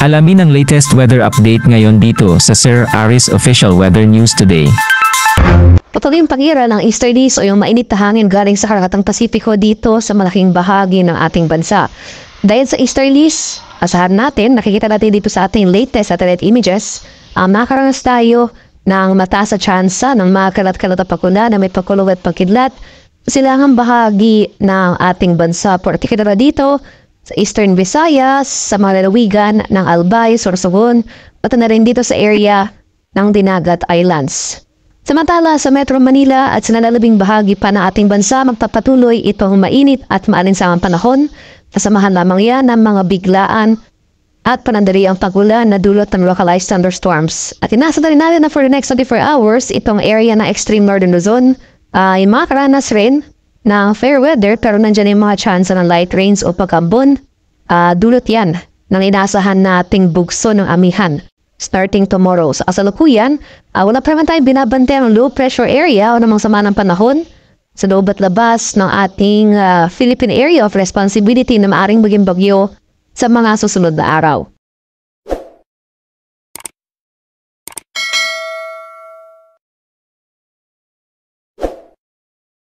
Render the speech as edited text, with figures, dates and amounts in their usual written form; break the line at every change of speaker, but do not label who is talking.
Alamin ang latest weather update ngayon dito sa Sir Aris Official Weather News Today.
Patuloy yung pagira ng easterlies o yung mainit na hangin galing sa karakatang Pasipiko dito sa malaking bahagi ng ating bansa. Dahil sa easterlies, asahan natin, nakikita natin dito sa ating latest satellite images, makaranas tayo ng mataas na tsansa ng mga kalat-kalat na pagkula na may pagkulong at pagkidlat sa silangang bahagi ng ating bansa. Particular dito sa Eastern Visayas, sa mga lalawigan ng Albay, Sorsogon, pati na rin dito sa area ng Dinagat Islands. Samantala sa Metro Manila at sa nalalabing bahagi pa ng ating bansa, magpapatuloy itong mainit at maalinsangang panahon. Kasamahan lamang yan ng mga biglaan at panandaliang pagulan na dulot ng localized thunderstorms. At inasa na rin natin na for the next 24 hours, itong area ng extreme northern Luzon ay makaranas rin ng fair weather pero nandyan yung mga chance ng light rains o pagkambon. Dulot yan ng inasahan nating bugso ng amihan starting tomorrow. Sa kasalukuyan, wala pa naman tayong binabantayan ng low pressure area o namang sama ng panahon sa loob at labas ng ating Philippine Area of Responsibility na maaaring maging bagyo sa mga susunod na araw.